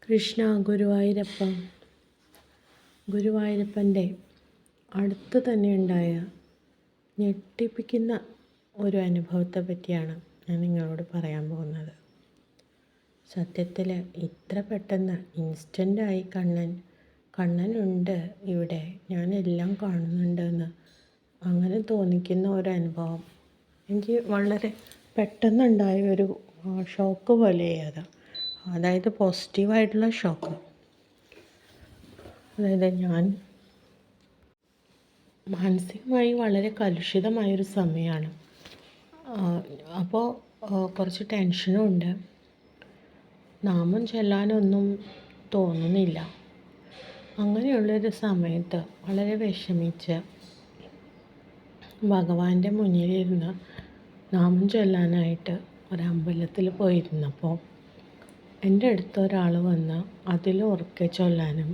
കൃഷ്ണ ഗുരുവായൂരപ്പ. ഗുരുവായൂരപ്പൻ്റെ അടുത്ത് തന്നെ ഉണ്ടായ ഞെട്ടിപ്പിക്കുന്ന ഒരു അനുഭവത്തെ പറ്റിയാണ് ഞാൻ നിങ്ങളോട് പറയാൻ പോകുന്നത്. സത്യത്തിൽ ഇത്ര പെട്ടെന്ന് ഇൻസ്റ്റൻ്റായി കണ്ണനുണ്ട് ഇവിടെ, ഞാനെല്ലാം കാണുന്നുണ്ടെന്ന് അങ്ങനെ തോന്നിക്കുന്ന ഒരു അനുഭവം എനിക്ക് വളരെ പെട്ടെന്നുണ്ടായ ഒരു ഷോക്ക് പോലെയാണ്. അതായത് പോസിറ്റീവായിട്ടുള്ള ഷോക്ക്. അതായത് ഞാൻ മാനസികമായി വളരെ കലുഷിതമായൊരു സമയമാണ്. അപ്പോൾ കുറച്ച് ടെൻഷനും ഉണ്ട്. നാമം ചൊല്ലാനൊന്നും തോന്നുന്നില്ല. അങ്ങനെയുള്ളൊരു സമയത്ത് വളരെ വിഷമിച്ച് ഭഗവാന്റെ മുന്നിലിരുന്ന് നാമം ചൊല്ലാനായിട്ട് ഒരമ്പലത്തിൽ പോയിരുന്നപ്പോൾ എൻ്റെ അടുത്ത് ഒരാൾ വന്ന് അതിൽ ഉറക്കെ ചൊല്ലാനും,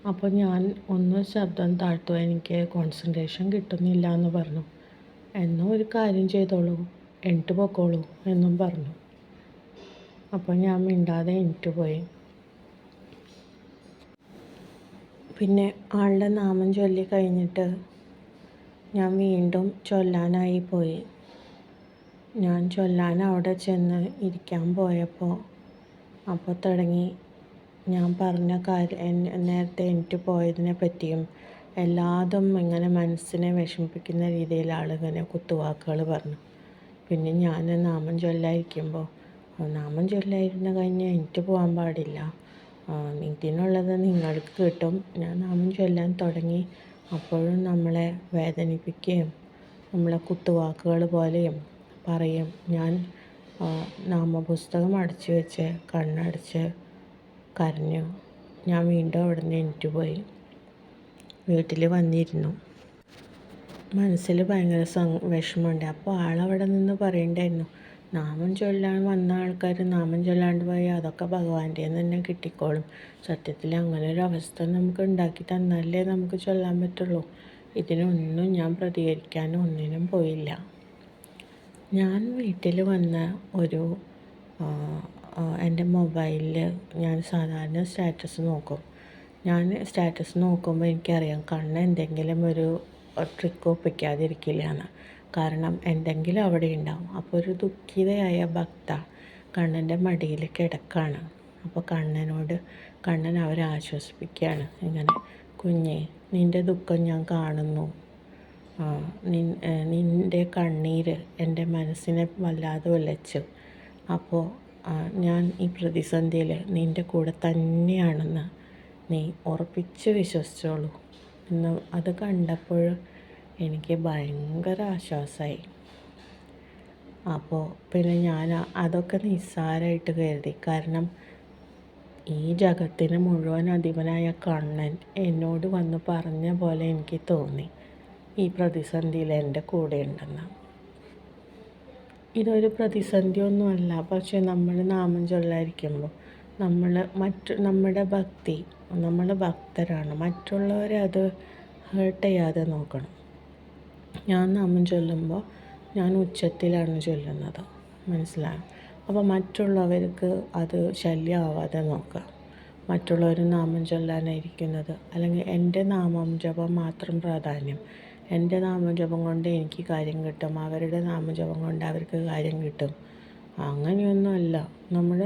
അപ്പോൾ ഞാൻ ഒന്ന് ശബ്ദം താഴ്ത്തുക, എനിക്ക് കോൺസെൻട്രേഷൻ കിട്ടുന്നില്ല എന്ന് പറഞ്ഞു. എന്നാൽ ഒരു കാര്യം ചെയ്തോളൂ, എണീറ്റ് പൊക്കോളൂ എന്നും പറഞ്ഞു. അപ്പോൾ ഞാൻ മിണ്ടാതെ എണീറ്റ് പോയി. പിന്നെ ആളുടെ നാമം ചൊല്ലി കഴിഞ്ഞിട്ട് ഞാൻ വീണ്ടും ചൊല്ലാനായി പോയി. ഞാൻ ചൊല്ലാൻ അവിടെ ചെന്ന് ഇരിക്കാൻ പോയപ്പോൾ തുടങ്ങി ഞാൻ പറഞ്ഞ കാര്യം, നേരത്തെ എണീറ്റ് പോയതിനെ പറ്റിയും എല്ലാതും ഇങ്ങനെ മനസ്സിനെ വിഷമിപ്പിക്കുന്ന രീതിയിൽ ആളിങ്ങനെ കുത്തുവാക്കുകൾ പറഞ്ഞു. പിന്നെ ഞാൻ നാമം ചൊല്ലാതിരിക്കുമ്പോൾ, നാമം ചൊല്ലാതിരുന്ന് കഴിഞ്ഞാൽ എണീറ്റ് പോകാൻ പാടില്ല, ഇതിനുള്ളത് നിങ്ങൾക്ക് കിട്ടും. ഞാൻ നാമം ചൊല്ലാൻ തുടങ്ങി, അപ്പോഴും നമ്മളെ വേദനിപ്പിക്കുകയും നമ്മളെ കുത്തുവാക്കുകൾ പോലെയും പറയും. ഞാൻ നാമപുസ്തകം അടച്ചു വെച്ച് കണ്ണടച്ച് കരഞ്ഞു. ഞാൻ വീണ്ടും അവിടെ നിന്ന് എണീറ്റ് പോയി വീട്ടിൽ വന്നിരുന്നു. മനസ്സിൽ ഭയങ്കര വിഷമമുണ്ട്. അപ്പോൾ ആളവിടെ നിന്ന് പറയണ്ടായിരുന്നു, നാമം ചൊല്ലാൻ വന്ന ആൾക്കാർ നാമം ചൊല്ലാണ്ട് പോയി അതൊക്കെ ഭഗവാന്റെ തന്നെ കിട്ടിക്കോളും. സത്യത്തിൽ അങ്ങനെ ഒരു അവസ്ഥ നമുക്ക് ഉണ്ടാക്കി തന്നാലേ നമുക്ക് ചൊല്ലാൻ പറ്റുള്ളൂ. ഇതിനൊന്നും ഞാൻ പ്രതികരിക്കാനും ഒന്നിനും പോയില്ല. ഞാൻ വീട്ടിൽ വന്ന എൻ്റെ മൊബൈലിൽ ഞാൻ സാധാരണ സ്റ്റാറ്റസ് നോക്കും. ഞാൻ സ്റ്റാറ്റസ് നോക്കുമ്പോൾ എനിക്കറിയാം കണ്ണ് എന്തെങ്കിലും ഒരു ട്രിക്ക് ഒപ്പിക്കാതിരിക്കില്ല എന്ന്. കാരണം എന്തെങ്കിലും അവിടെ ഉണ്ടാവും. അപ്പോൾ ഒരു ദുഃഖിതയായ ഭക്ത കണ്ണൻ്റെ മടിയിൽ കിടക്കാണ്. അപ്പോൾ കണ്ണൻ അവരെ ആശ്വസിപ്പിക്കുകയാണ്. ഇങ്ങനെ, കുഞ്ഞേ, നിൻ്റെ ദുഃഖം ഞാൻ കാണുന്നു, നിൻ്റെ കണ്ണീര് എൻ്റെ മനസ്സിനെ വല്ലാതെ ഉലച്ചു. അപ്പോൾ ഞാൻ ഈ പ്രതിസന്ധിയിൽ നിൻ്റെ കൂടെ തന്നെയാണെന്ന് നീ ഉറപ്പിച്ച് വിശ്വസിച്ചോളൂ എന്ന്. അത് കണ്ടപ്പോൾ എനിക്ക് ഭയങ്കര ആശ്വാസമായി. അപ്പോൾ പിന്നെ ഞാൻ അതൊക്കെ നിസ്സാരമായിട്ട് കരുതി. കാരണം ഈ ജഗത്തിന് മുഴുവൻ അധിപനായ കണ്ണൻ എന്നോട് വന്ന് പറഞ്ഞ പോലെ എനിക്ക് തോന്നി ഈ പ്രതിസന്ധിയിൽ എൻ്റെ കൂടെ ഉണ്ടെന്ന്. ഇതൊരു പ്രതിസന്ധിയൊന്നുമല്ല, പക്ഷെ നമ്മൾ നാമം ചൊല്ലാതിരിക്കുമ്പോൾ നമ്മുടെ ഭക്തി, നമ്മൾ ഭക്തരാണ്, മറ്റുള്ളവരെ അത് ഹേർട്ട് ചെയ്യാതെ നോക്കണം. ഞാൻ നാമം ചൊല്ലുമ്പോൾ ഞാൻ ഉച്ചത്തിലാണ് ചൊല്ലുന്നത്, മനസ്സിലായോ? അപ്പോൾ മറ്റുള്ളവർക്ക് അത് ശല്യമാവാതെ നോക്കുക. മറ്റുള്ളവർ നാമം ചൊല്ലാനായിരിക്കുന്നത്, അല്ലെങ്കിൽ എൻ്റെ നാമം ജപം മാത്രം പ്രാധാന്യം. എൻ്റെ നാമജപം കൊണ്ട് എനിക്ക് കാര്യം കിട്ടും, അവരുടെ നാമജപം കൊണ്ട് അവർക്ക് കാര്യം കിട്ടും, അങ്ങനെയൊന്നുമല്ല. നമ്മൾ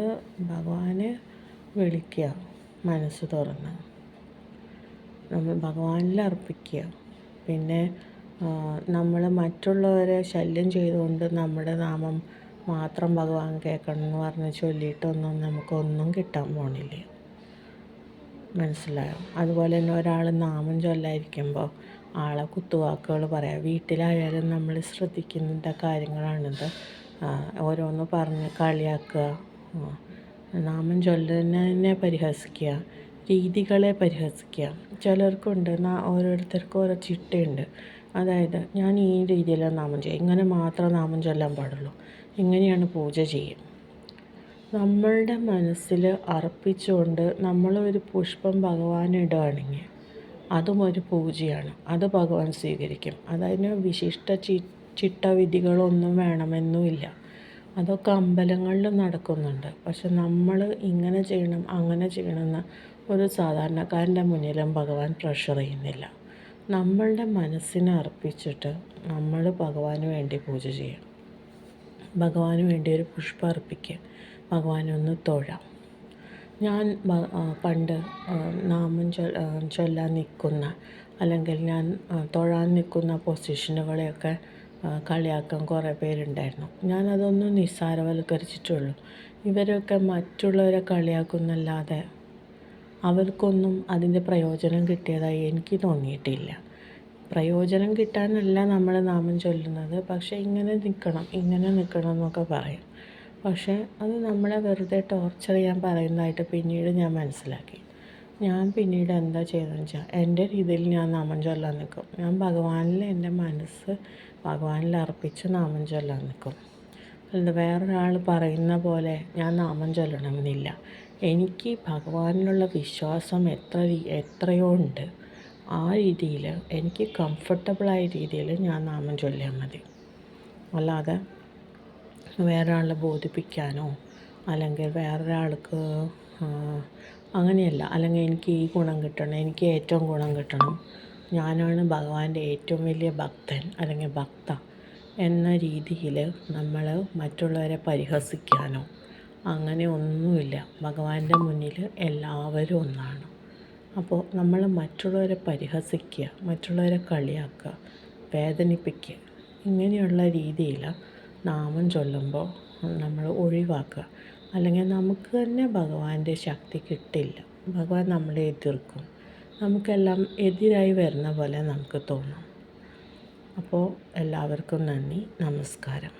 ഭഗവാനെ വിളിക്കുക, മനസ്സ് തുറന്ന് നമ്മൾ ഭഗവാനിൽ അർപ്പിക്കുക. പിന്നെ നമ്മൾ മറ്റുള്ളവരെ ശല്യം ചെയ്തുകൊണ്ട് നമ്മുടെ നാമം മാത്രം ഭഗവാൻ കേൾക്കണം എന്ന് പറഞ്ഞ് ചൊല്ലിയിട്ടൊന്നും നമുക്കൊന്നും കിട്ടാൻ പോണില്ല, മനസ്സിലായോ? അതുപോലെ തന്നെ ഒരാൾ നാമം ചൊല്ലാതിരിക്കുമ്പോൾ ആളെ കുത്തുവാക്കുകൾ പറയാം. വീട്ടിലായാലും നമ്മൾ ശ്രദ്ധിക്കേണ്ട കാര്യങ്ങളാണിത്. ഓരോന്ന് പറഞ്ഞ് കളിയാക്കുക, നാമം ചൊല്ലുന്നതിനെ പരിഹസിക്കുക, രീതികളെ പരിഹസിക്കുക. ചിലർക്കുണ്ട്, ഓരോരുത്തർക്കും ഓരോ ചിട്ടയുണ്ട്. അതായത് ഞാൻ ഈ രീതിയിലാണ് നാമം ചെയ്യും, ഇങ്ങനെ മാത്രം നാമം ചൊല്ലാൻ പാടുള്ളൂ, ഇങ്ങനെയാണ് പൂജ ചെയ്യും. നമ്മളുടെ മനസ്സിൽ അർപ്പിച്ചുകൊണ്ട് നമ്മളൊരു പുഷ്പം ഭഗവാനിടുകയാണെങ്കിൽ അതും ഒരു പൂജയാണ്, അത് ഭഗവാൻ സ്വീകരിക്കും. അതിന് വിശിഷ്ട ചിട്ടവിധികളൊന്നും വേണമെന്നുമില്ല. അതൊക്കെ അമ്പലങ്ങളിൽ നടക്കുന്നുണ്ട്. പക്ഷെ നമ്മൾ ഇങ്ങനെ ചെയ്യണം അങ്ങനെ ചെയ്യണമെന്ന് ഒരു സാധാരണക്കാരൻ്റെ മുന്നിലും ഭഗവാൻ പ്രഷർ ചെയ്യുന്നില്ല. നമ്മളുടെ മനസ്സിനെ അർപ്പിച്ചിട്ട് നമ്മൾ ഭഗവാന് വേണ്ടി പൂജ ചെയ്യുക, ഭഗവാന് വേണ്ടി ഒരു പുഷ്പം അർപ്പിക്കുക, ഭഗവാനെ ഒന്ന് തൊഴാം. ഞാൻ പണ്ട് നാമം ചൊല്ലാൻ നിൽക്കുന്ന അല്ലെങ്കിൽ ഞാൻ തൊഴാൻ നിൽക്കുന്ന പൊസിഷനുകളെയൊക്കെ കളിയാക്കാൻ കുറേ പേരുണ്ടായിരുന്നു. ഞാനതൊന്നും നിസ്സാരവൽക്കരിച്ചിട്ടുള്ളൂ. ഇവരൊക്കെ മറ്റുള്ളവരെ കളിയാക്കുന്നല്ലാതെ അവർക്കൊന്നും അതിൻ്റെ പ്രയോജനം കിട്ടിയതായി എനിക്ക് തോന്നിയിട്ടില്ല. പ്രയോജനം കിട്ടാനല്ല നമ്മൾ നാമം ചൊല്ലുന്നത്, പക്ഷേ ഇങ്ങനെ നിൽക്കണം എന്നൊക്കെ പറയും. പക്ഷേ അത് നമ്മളെ വെറുതെ ടോർച്ചർ ചെയ്യാൻ പറയുന്നതായിട്ട് പിന്നീട് ഞാൻ മനസ്സിലാക്കി. ഞാൻ പിന്നീട് എന്താ ചെയ്തതെന്ന് വെച്ചാൽ എൻ്റെ രീതിയിൽ ഞാൻ നാമം ചൊല്ലാൻ നിൽക്കും. ഞാൻ ഭഗവാനിൽ എൻ്റെ മനസ്സ് ഭഗവാനിൽ അർപ്പിച്ച് നാമം ചൊല്ലാൻ നിൽക്കും. അല്ലാതെ വേറൊരാൾ പറയുന്ന പോലെ ഞാൻ നാമം ചൊല്ലണമെന്നില്ല. എനിക്ക് ഭഗവാനിലുള്ള വിശ്വാസം എത്രയോ ഉണ്ട്. ആ രീതിയിൽ എനിക്ക് കംഫർട്ടബിളായ രീതിയിൽ ഞാൻ നാമം ചൊല്ലിയാൽ മതി. അല്ലാതെ വേറൊരാളെ ബോധിപ്പിക്കാനോ അല്ലെങ്കിൽ വേറൊരാൾക്ക് അങ്ങനെയല്ല. അല്ലെങ്കിൽ എനിക്ക് ഈ ഗുണം കിട്ടണം, എനിക്ക് ഏറ്റവും ഗുണം കിട്ടണം, ഞാനാണ് ഭഗവാന്റെ ഏറ്റവും വലിയ ഭക്തൻ അല്ലെങ്കിൽ ഭക്ത എന്ന രീതിയിൽ നമ്മൾ മറ്റുള്ളവരെ പരിഹസിക്കാനോ അങ്ങനെ ഒന്നുമില്ല. ഭഗവാന്റെ മുന്നിൽ എല്ലാവരും ഒന്നാണ്. അപ്പോൾ നമ്മൾ മറ്റുള്ളവരെ പരിഹസിക്കുക, മറ്റുള്ളവരെ കളിയാക്കുക, വേദനിപ്പിക്കുക, ഇങ്ങനെയുള്ള രീതിയിൽ നാമം ചൊല്ലുമ്പോൾ നമ്മൾ ഒഴിവാക്കുക. അല്ലെങ്കിൽ നമുക്ക് തന്നെ ഭഗവാന്റെ ശക്തി കിട്ടില്ല. ഭഗവാൻ നമ്മളെ എതിർക്കും. നമുക്കെല്ലാം എതിരായി വരുന്ന പോലെ നമുക്ക് തോന്നും. അപ്പോൾ എല്ലാവർക്കും നന്ദി, നമസ്കാരം.